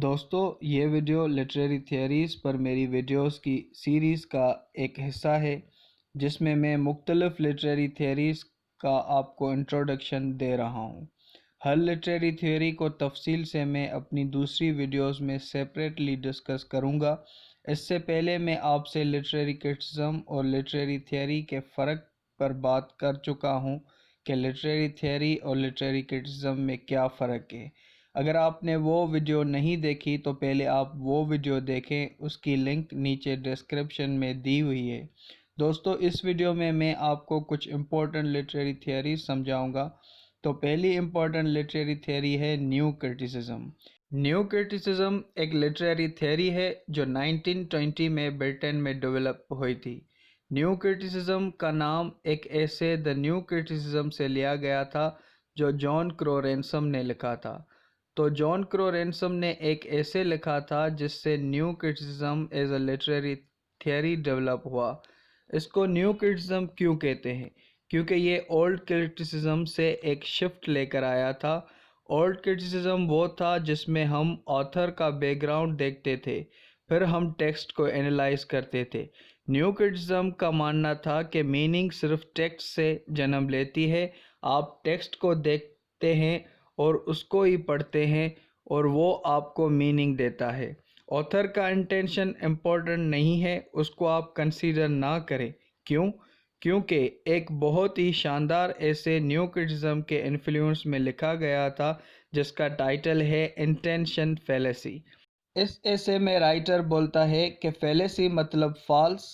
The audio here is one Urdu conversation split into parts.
دوستو یہ ویڈیو لٹریری تھیوریز پر میری ویڈیوز کی سیریز کا ایک حصہ ہے جس میں مختلف لٹریری تھیوریز کا آپ کو انٹروڈکشن دے رہا ہوں۔ ہر لٹریری تھیوری کو تفصیل سے میں اپنی دوسری ویڈیوز میں سیپریٹلی ڈسکس کروں گا۔ اس سے پہلے میں آپ سے لٹریری کرٹیسزم اور لٹریری تھیوری کے فرق پر بات کر چکا ہوں کہ لٹریری تھیوری اور لٹریری کرٹیسزم میں کیا فرق ہے۔ اگر آپ نے وہ ویڈیو نہیں دیکھی تو پہلے آپ وہ ویڈیو دیکھیں، اس کی لنک نیچے ڈسکرپشن میں دی ہوئی ہے۔ دوستو اس ویڈیو میں آپ کو کچھ امپورٹنٹ لٹریری تھیوریز سمجھاؤں گا۔ تو پہلی امپورٹنٹ لٹریری تھیوری ہے نیو کرٹیسزم۔ نیو کرٹیسزم ایک لٹریری تھیوری ہے جو 1920 میں برطانیہ میں ڈیولپ ہوئی تھی۔ نیو کرٹیسزم کا نام ایک ایسے دی نیو کرٹیسزم سے لیا گیا تھا جو جان کرو رینسم نے لکھا تھا۔ تو جان کرو رینسم نے ایک ایسے لکھا تھا جس سے new criticism as a literary theory develop ہوا۔ اس کو نیو کرٹیسزم کیوں کہتے ہیں؟ کیونکہ یہ اولڈ کرٹیسزم سے ایک شفٹ لے کر آیا تھا۔ اولڈ کرٹیسزم وہ تھا جس میں ہم آتھر کا بیک گراؤنڈ دیکھتے تھے، پھر ہم ٹیکسٹ کو اینالائز کرتے تھے۔ نیو کرٹیسزم کا ماننا تھا کہ میننگ صرف ٹیکسٹ سے جنم لیتی ہے۔ آپ ٹیکسٹ کو دیکھتے ہیں اور اس کو ہی پڑھتے ہیں اور وہ آپ کو میننگ دیتا ہے۔ آتھر کا انٹینشن امپورٹنٹ نہیں ہے، اس کو آپ کنسیڈر نہ کریں۔ کیوں؟ کیونکہ ایک بہت ہی شاندار ایسے نیو کرٹیسزم کے انفلوئنس میں لکھا گیا تھا جس کا ٹائٹل ہے انٹینشن فیلیسی۔ اس ایسے میں رائٹر بولتا ہے کہ فیلیسی مطلب فالس،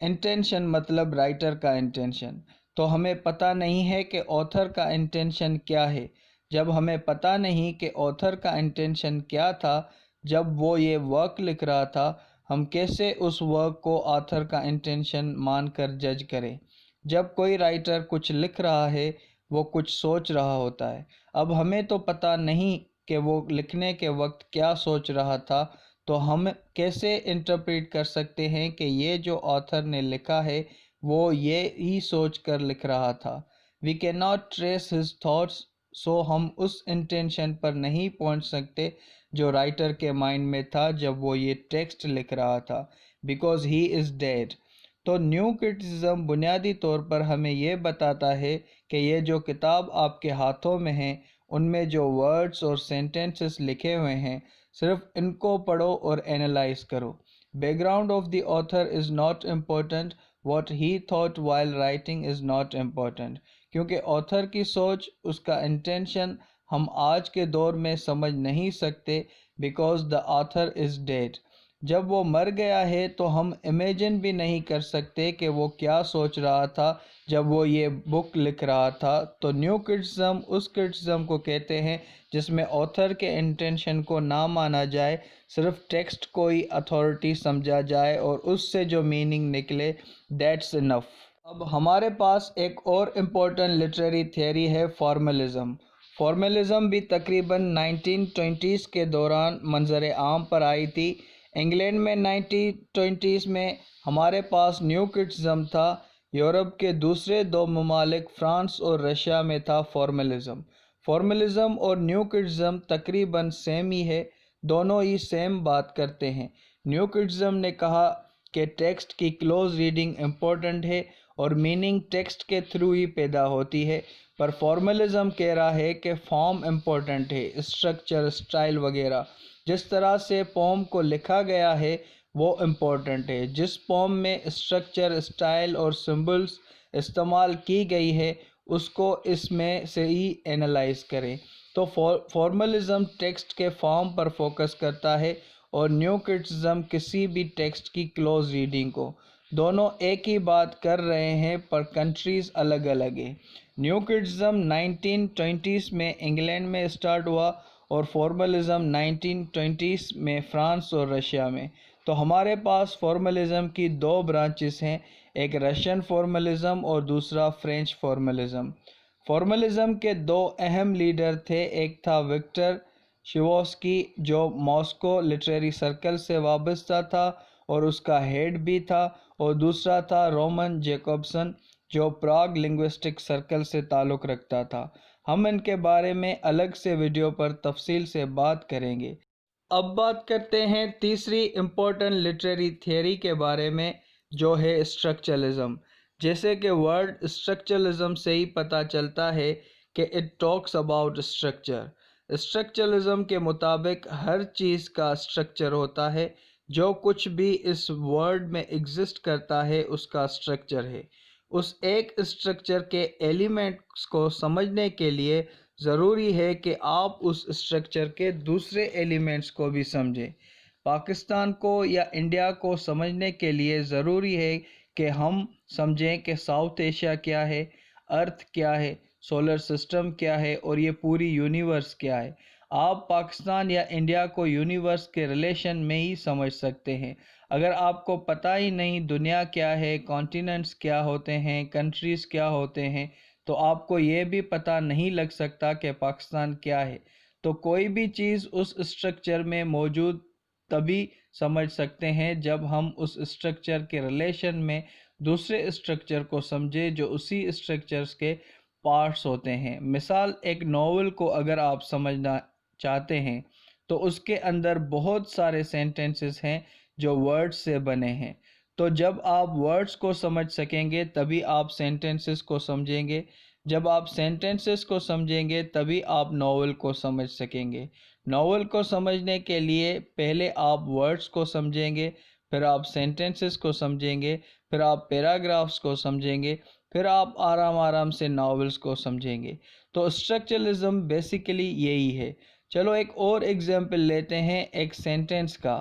انٹینشن مطلب رائٹر کا انٹینشن۔ تو ہمیں پتہ نہیں ہے کہ آتھر کا انٹینشن کیا ہے۔ جب ہمیں پتہ نہیں کہ آتھر کا انٹینشن کیا تھا جب وہ یہ ورک لکھ رہا تھا، ہم کیسے اس ورک کو آتھر کا انٹینشن مان کر جج کریں؟ جب کوئی رائٹر کچھ لکھ رہا ہے وہ کچھ سوچ رہا ہوتا ہے۔ اب ہمیں تو پتہ نہیں کہ وہ لکھنے کے وقت کیا سوچ رہا تھا، تو ہم کیسے انٹرپریٹ کر سکتے ہیں کہ یہ جو آتھر نے لکھا ہے وہ یہ ہی سوچ کر لکھ رہا تھا؟ We can not trace his thoughts, so ہم اس انٹینشن پر نہیں پہنچ سکتے جو رائٹر کے مائنڈ میں تھا جب وہ یہ ٹیکسٹ لکھ رہا تھا، بیکاز ہی از ڈیڈ۔ تو نیو کرٹیسزم بنیادی طور پر ہمیں یہ بتاتا ہے کہ یہ جو کتاب آپ کے ہاتھوں میں ہیں ان میں جو ورڈز اور سینٹنسز لکھے ہوئے ہیں، صرف ان کو پڑھو اور اینالائز کرو۔ Back ground of the author is not important, what he thought while writing is not important. کیونکہ آتھر کی سوچ، اس کا انٹینشن ہم آج کے دور میں سمجھ نہیں سکتے، because the author is dead. جب وہ مر گیا ہے تو ہم امیجن بھی نہیں کر سکتے کہ وہ کیا سوچ رہا تھا جب وہ یہ بک لکھ رہا تھا۔ تو نیو کرٹیسزم اس کرٹیسزم کو کہتے ہیں جس میں آتھر کے انٹینشن کو نہ مانا جائے، صرف ٹیکسٹ کو ہی اتھارٹی سمجھا جائے اور اس سے جو میننگ نکلے دیٹس انف۔ اب ہمارے پاس ایک اور امپورٹنٹ لٹریری تھیوری ہے فارملزم۔ فارملزم بھی تقریباً 1920s کے دوران منظر عام پر آئی تھی۔ انگلینڈ میں 1920s میں ہمارے پاس نیو کرٹیسزم تھا۔ یورپ کے دوسرے دو ممالک فرانس اور رشیا میں تھا فارملزم۔ فارملزم اور نیو کرٹیسزم تقریباً سیم ہی ہے، دونوں ہی سیم بات کرتے ہیں۔ نیو کرٹیسزم نے کہا کہ ٹیکسٹ کی کلوز ریڈنگ امپورٹنٹ ہے اور میننگ ٹیکسٹ کے تھرو ہی پیدا ہوتی ہے، پر فارملزم کہہ رہا ہے کہ فارم امپورٹنٹ ہے، اسٹرکچر، اسٹائل وغیرہ۔ جس طرح سے پوم کو لکھا گیا ہے وہ امپورٹنٹ ہے، جس پوم میں اسٹرکچر، اسٹائل اور سمبلز استعمال کی گئی ہے اس کو اس میں سے ہی اینالائز کریں۔ تو فارملزم ٹیکسٹ کے فارم پر فوکس کرتا ہے اور نیو کرٹیسزم کسی بھی ٹیکسٹ کی کلوز ریڈنگ کو۔ دونوں ایک ہی بات کر رہے ہیں پر کنٹریز الگ الگ ہیں۔ نیو کرٹیسزم 1920s میں انگلینڈ میں اسٹارٹ ہوا اور فارملزم 1920s میں فرانس اور رشیا میں۔ تو ہمارے پاس فارملزم کی دو برانچز ہیں، ایک رشین فارملزم اور دوسرا فرینچ فارملزم۔ فارملزم کے دو اہم لیڈر تھے، ایک تھا وکٹر شیواسکی جو ماسکو لٹریری سرکل سے وابستہ تھا اور اس کا ہیڈ بھی تھا، اور دوسرا تھا رومن جیکوبسن جو پراگ لنگوسٹک سرکل سے تعلق رکھتا تھا۔ ہم ان کے بارے میں الگ سے ویڈیو پر تفصیل سے بات کریں گے۔ اب بات کرتے ہیں تیسری امپورٹنٹ لٹریری تھیوری کے بارے میں، جو ہے اسٹرکچرلزم۔ جیسے کہ ورڈ اسٹرکچرلزم سے ہی پتہ چلتا ہے کہ it talks about structure. Structuralism کے مطابق ہر چیز کا اسٹرکچر ہوتا ہے، جو کچھ بھی اس ورلڈ میں ایگزسٹ کرتا ہے اس کا اسٹرکچر ہے۔ اس ایک اسٹرکچر کے ایلیمنٹس کو سمجھنے کے لیے ضروری ہے کہ آپ اس اسٹرکچر کے دوسرے ایلیمنٹس کو بھی سمجھیں۔ پاکستان کو یا انڈیا کو سمجھنے کے لیے ضروری ہے کہ ہم سمجھیں کہ ساؤتھ ایشیا کیا ہے، ارتھ کیا ہے، سولر سسٹم کیا ہے اور یہ پوری یونیورس کیا ہے۔ آپ پاکستان یا انڈیا کو یونیورس کے ریلیشن میں ہی سمجھ سکتے ہیں۔ اگر آپ کو پتہ ہی نہیں دنیا کیا ہے، کانٹیننٹس کیا ہوتے ہیں، کنٹریز کیا ہوتے ہیں، تو آپ کو یہ بھی پتہ نہیں لگ سکتا کہ پاکستان کیا ہے۔ تو کوئی بھی چیز اس اسٹرکچر میں موجود تبھی سمجھ سکتے ہیں جب ہم اس اسٹرکچر کے ریلیشن میں دوسرے اسٹرکچر کو سمجھے جو اسی اسٹرکچرز کے پارٹس ہوتے ہیں۔ مثال، ایک ناول کو اگر آپ سمجھنا چاہتے ہیں تو اس کے اندر بہت سارے سینٹنسز ہیں جو ورڈز سے بنے ہیں۔ تو جب آپ ورڈز کو سمجھ سکیں گے تبھی آپ سینٹنسز کو سمجھیں گے۔ جب آپ سینٹنسز کو سمجھیں گے تبھی آپ ناول کو سمجھ سکیں گے۔ ناول کو سمجھنے کے لیے پہلے آپ ورڈز کو سمجھیں گے، پھر آپ سینٹنسز کو سمجھیں گے، پھر آپ پیراگرافز کو سمجھیں گے، پھر آپ آرام آرام سے ناولز کو سمجھیں گے۔ تو اسٹرکچرلزم بیسیکلی یہی ہے۔ چلو ایک اور ایگزامپل لیتے ہیں ایک سینٹنس کا،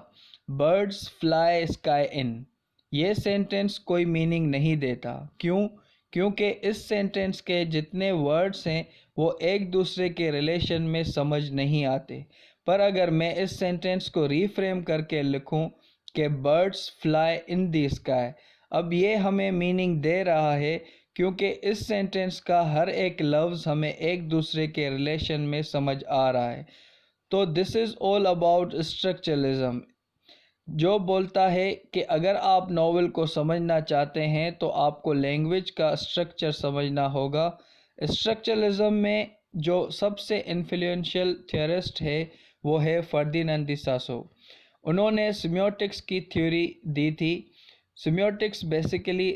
برڈز فلائی اسکائی ان۔ یہ سینٹنس کوئی میننگ نہیں دیتا۔ کیوں؟ کیونکہ اس سینٹنس کے جتنے ورڈز ہیں وہ ایک دوسرے کے ریلیشن میں سمجھ نہیں آتے۔ پر اگر میں اس سینٹنس کو ری فریم کر کے لکھوں کہ birds fly in the sky, اب یہ ہمیں میننگ دے رہا ہے کیونکہ اس سینٹنس کا ہر ایک لفظ ہمیں ایک دوسرے کے ریلیشن میں سمجھ آ رہا ہے۔ تو دس از آل اباؤٹ اسٹرکچرلزم، جو بولتا ہے کہ اگر آپ ناول کو سمجھنا چاہتے ہیں تو آپ کو لینگویج کا اسٹرکچر سمجھنا ہوگا۔ اسٹرکچرلزم میں جو سب سے انفلوئنشل تھیورسٹ ہے وہ ہے فردیناند ڈی ساسو۔ انہوں نے سیمیوٹکس کی تھیوری دی تھی۔ Semiotics basically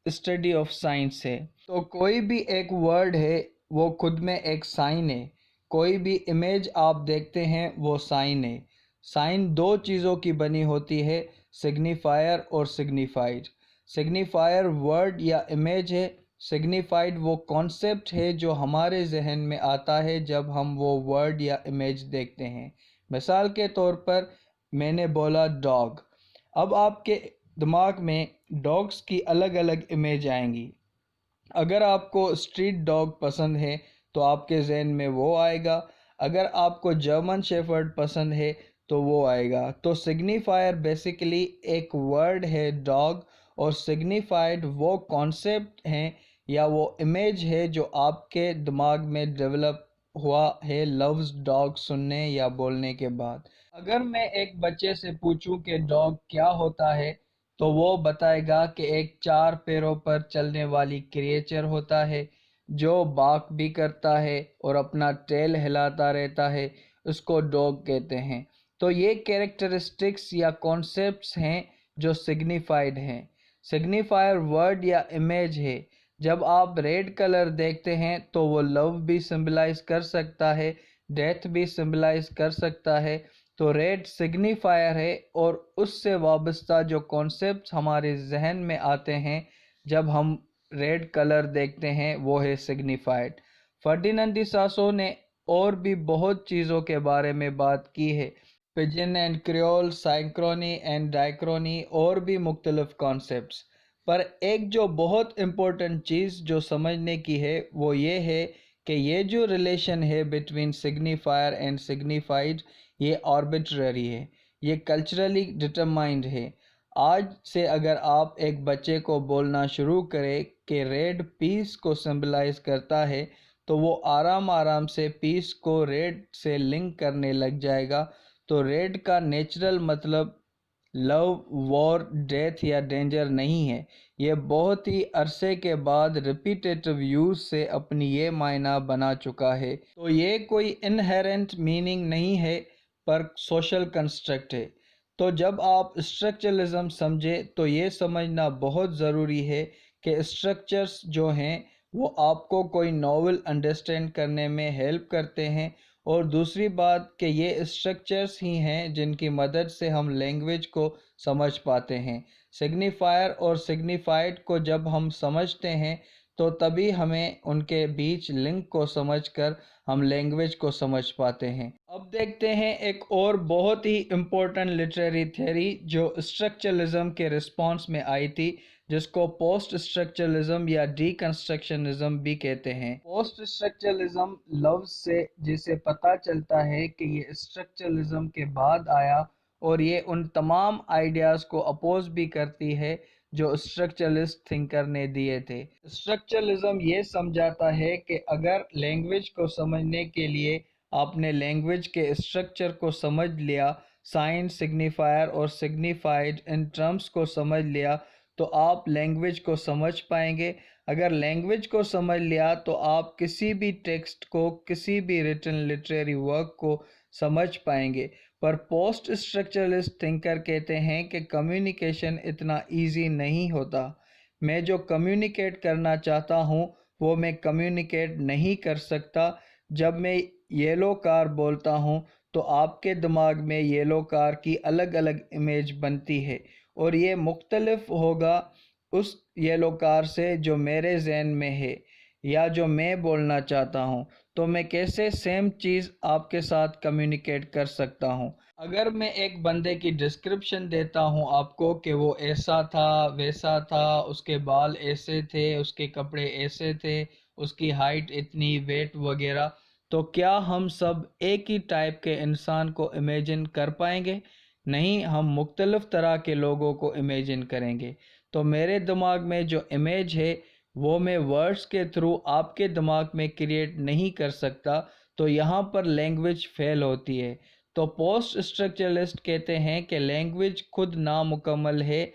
study of science ہے۔ تو کوئی بھی ایک ورڈ ہے وہ خود میں ایک سائن ہے، کوئی بھی امیج آپ دیکھتے ہیں وہ سائن ہے۔ سائن دو چیزوں کی بنی ہوتی ہے، سگنیفائر اور سگنیفائڈ۔ سگنیفائر ورڈ یا امیج ہے، سگنیفائڈ وہ کانسیپٹ ہے جو ہمارے ذہن میں آتا ہے جب ہم وہ ورڈ یا امیج دیکھتے ہیں۔ مثال کے طور پر میں نے بولا ڈاگ، اب آپ کے دماغ میں ڈاگس کی الگ الگ امیج آئیں گی۔ اگر آپ کو اسٹریٹ ڈاگ پسند ہے تو آپ کے ذہن میں وہ آئے گا، اگر آپ کو جرمن شیفرڈ پسند ہے تو وہ آئے گا۔ تو سگنیفائر بیسیکلی ایک ورڈ ہے ڈاگ، اور سگنیفائڈ وہ کانسیپٹ ہیں یا وہ امیج ہے جو آپ کے دماغ میں ڈیولپ ہوا ہے لفظ ڈاگ سننے یا بولنے کے بعد۔ اگر میں ایک بچے سے پوچھوں کہ ڈاگ کیا ہوتا ہے تو وہ بتائے گا کہ ایک چار پیروں پر چلنے والی کریچر ہوتا ہے جو باک بھی کرتا ہے اور اپنا ٹیل ہلاتا رہتا ہے، اس کو ڈاگ کہتے ہیں۔ تو یہ کیریکٹرسٹکس یا کانسیپٹس ہیں جو سگنیفائڈ ہیں۔ سگنیفائر ورڈ یا امیج ہے۔ جب آپ ریڈ کلر دیکھتے ہیں تو وہ لو بھی سمبلائز کر سکتا ہے، ڈیتھ بھی سمبلائز کر سکتا ہے۔ تو ریڈ سگنیفائر ہے، اور اس سے وابستہ جو کانسیپٹس ہمارے ذہن میں آتے ہیں جب ہم ریڈ کلر دیکھتے ہیں وہ ہے سگنیفائڈ۔ فردیناند ڈی ساسو نے اور بھی بہت چیزوں کے بارے میں بات کی ہے، پجن اینڈ کریول، سائنکرونی اینڈ ڈائیکرونی، اور بھی مختلف کانسیپٹس۔ پر ایک جو بہت امپورٹنٹ چیز جو سمجھنے کی ہے وہ یہ ہے کہ یہ جو ریلیشن ہے بٹوین سگنیفائر اینڈ سگنیفائڈ، یہ آربیٹرری ہے، یہ کلچرلی ڈٹرمائنڈ ہے۔ آج سے اگر آپ ایک بچے کو بولنا شروع کریں کہ ریڈ پیس کو سمبلائز کرتا ہے تو وہ آرام آرام سے پیس کو ریڈ سے لنک کرنے لگ جائے گا۔ تو ریڈ کا نیچرل مطلب لو، وار، ڈیتھ یا ڈینجر نہیں ہے، یہ بہت ہی عرصے کے بعد ریپیٹیٹو یوز سے اپنی یہ معنی بنا چکا ہے۔ تو یہ کوئی انہیرنٹ میننگ نہیں ہے، پر سوشل کنسٹرکٹ ہے۔ تو جب آپ اسٹرکچرلزم سمجھے تو یہ سمجھنا بہت ضروری ہے کہ اسٹرکچرز جو ہیں وہ آپ کو کوئی ناول انڈرسٹینڈ کرنے میں ہیلپ کرتے ہیں، اور دوسری بات کہ یہ اسٹرکچرز ہی ہیں جن کی مدد سے ہم لینگویج کو سمجھ پاتے ہیں۔ سگنیفائر اور سگنیفائڈ کو جب ہم سمجھتے ہیں تو تبھی ہمیں ان کے بیچ لنک کو سمجھ کر ہم لینگویج کو سمجھ پاتے ہیں۔ اب دیکھتے ہیں ایک اور بہت ہی امپورٹنٹ لٹریری تھیوری جو اسٹرکچرلزم کے رسپانس میں آئی تھی، جس کو پوسٹ اسٹرکچرلزم یا ڈی کنسٹرکشنزم بھی کہتے ہیں۔ پوسٹ اسٹرکچرلزم لفظ سے جسے پتہ چلتا ہے کہ یہ اسٹرکچرلزم کے بعد آیا، اور یہ ان تمام آئیڈیاز کو اپوز بھی کرتی ہے جو اسٹرکچرلسٹ تھنکر نے دیے تھے۔ اسٹرکچرلزم یہ سمجھاتا ہے کہ اگر لینگویج کو سمجھنے کے لیے آپ نے لینگویج کے اسٹرکچر کو سمجھ لیا، سائن، سگنیفائر اور سگنیفائڈ ان ٹرمز کو سمجھ لیا، تو آپ لینگویج کو سمجھ پائیں گے۔ اگر لینگویج کو سمجھ لیا تو آپ کسی بھی ٹیکسٹ کو، کسی بھی ریٹن لٹریری ورک کو سمجھ پائیں گے۔ پر پوسٹ اسٹرکچرلسٹ تھنکر کہتے ہیں کہ کمیونیکیشن اتنا ایزی نہیں ہوتا۔ میں جو کمیونیکیٹ کرنا چاہتا ہوں وہ میں کمیونیکیٹ نہیں کر سکتا۔ جب میں یلو کار بولتا ہوں تو آپ کے دماغ میں یلو کار کی الگ الگ امیج بنتی ہے، اور یہ مختلف ہوگا اس یلو کار سے جو میرے ذہن میں ہے یا جو میں بولنا چاہتا ہوں۔ تو میں کیسے سیم چیز آپ کے ساتھ کمیونیکیٹ کر سکتا ہوں؟ اگر میں ایک بندے کی ڈسکرپشن دیتا ہوں آپ کو کہ وہ ایسا تھا، ویسا تھا، اس کے بال ایسے تھے، اس کے کپڑے ایسے تھے، اس کی ہائٹ اتنی، ویٹ وغیرہ، تو کیا ہم سب ایک ہی ٹائپ کے انسان کو امیجن کر پائیں گے؟ نہیں، ہم مختلف طرح کے لوگوں کو امیجن کریں گے۔ تو میرے دماغ میں جو امیج ہے وہ میں ورڈز کے تھرو آپ کے دماغ میں کریٹ نہیں کر سکتا، تو یہاں پر لینگویج فیل ہوتی ہے۔ تو پوسٹ اسٹرکچرلسٹ کہتے ہیں کہ لینگویج خود نامکمل ہے،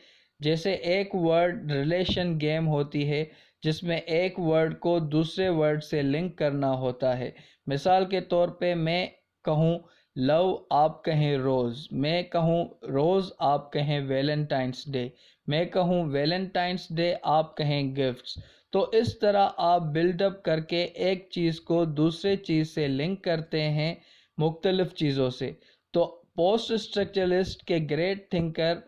جیسے ایک ورڈ ریلیشن گیم ہوتی ہے جس میں ایک ورڈ کو دوسرے ورڈ سے لنک کرنا ہوتا ہے۔ مثال کے طور پہ میں کہوں لو، آپ کہیں روز، میں کہوں روز، آپ کہیں ویلنٹائنس ڈے، میں کہوں ویلنٹائنس ڈے، آپ کہیں گفٹس۔ تو اس طرح آپ بلڈ اپ کر کے ایک چیز کو دوسرے چیز سے لنک کرتے ہیں، مختلف چیزوں سے۔ تو پوسٹ اسٹرکچرلسٹ کے گریٹ تھنکر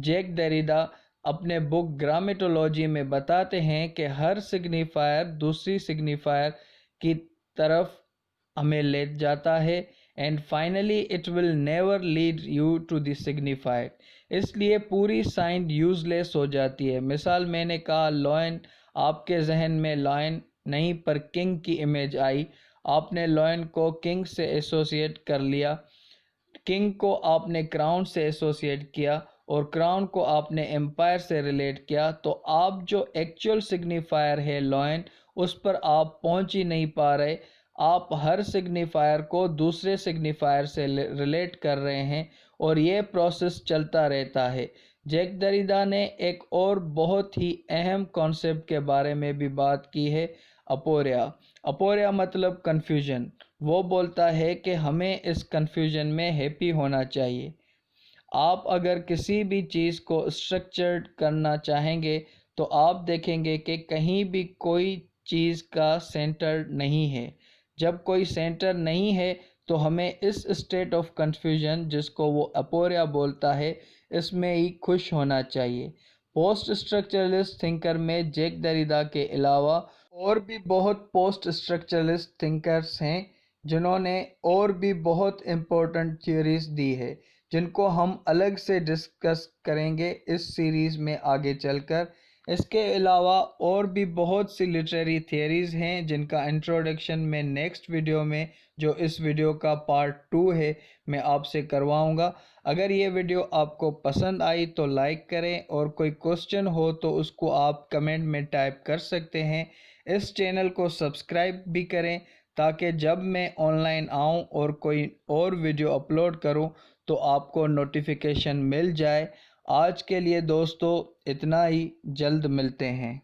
جیک دیریڈا اپنے بک گرامیٹولوجی میں بتاتے ہیں کہ ہر سگنیفائر دوسری سگنیفائر کی طرف ہمیں لے جاتا ہے، and finally it will never lead you to the signified. اس لیے پوری سائن یوز لیس ہو جاتی ہے۔ مثال میں نے کہا لائن، آپ کے ذہن میں لائن نہیں پر کنگ کی امیج آئی، آپ نے لائن کو کنگ سے ایسوسیٹ کر لیا، کنگ کو آپ نے کراؤن سے ایسوسیٹ کیا، اور کراؤن کو آپ نے امپائر سے ریلیٹ کیا، تو آپ جو ایکچول سگنیفائر ہے لائن، اس پر آپ پہنچ ہی نہیں پا رہے۔ آپ ہر سگنیفائر کو دوسرے سگنیفائر سے ریلیٹ کر رہے ہیں، اور یہ پروسیس چلتا رہتا ہے۔ جیک دیریڈا نے ایک اور بہت ہی اہم کانسیپٹ کے بارے میں بھی بات کی ہے، اپوریا۔ اپوریا مطلب کنفیوژن۔ وہ بولتا ہے کہ ہمیں اس کنفیوژن میں ہیپی ہونا چاہیے۔ آپ اگر کسی بھی چیز کو اسٹرکچرڈ کرنا چاہیں گے تو آپ دیکھیں گے کہ کہیں بھی کوئی چیز کا سینٹر نہیں ہے۔ جب کوئی سینٹر نہیں ہے تو ہمیں اس اسٹیٹ آف کنفیوژن، جس کو وہ اپوریا بولتا ہے، اس میں ہی خوش ہونا چاہیے۔ پوسٹ اسٹرکچرلسٹ تھنکر میں جیک دیریڈا کے علاوہ اور بھی بہت پوسٹ اسٹرکچرلسٹ تھنکرز ہیں جنہوں نے اور بھی بہت امپورٹنٹ تھیوریز دی ہے، جن کو ہم الگ سے ڈسکس کریں گے اس سیریز میں آگے چل کر۔ اس کے علاوہ اور بھی بہت سی لٹریری تھیوریز ہیں جن کا انٹروڈکشن میں نیکسٹ ویڈیو میں، جو اس ویڈیو کا پارٹ 2 ہے، میں آپ سے کرواؤں گا۔ اگر یہ ویڈیو آپ کو پسند آئی تو لائک کریں، اور کوئی کوسچن ہو تو اس کو آپ کمنٹ میں ٹائپ کر سکتے ہیں۔ اس چینل کو سبسکرائب بھی کریں تاکہ جب میں آن لائن آؤں اور کوئی اور ویڈیو اپلوڈ کروں تو آپ کو نوٹیفیکیشن مل جائے۔ آج کے لیے دوستو اتنا ہی، جلد ملتے ہیں۔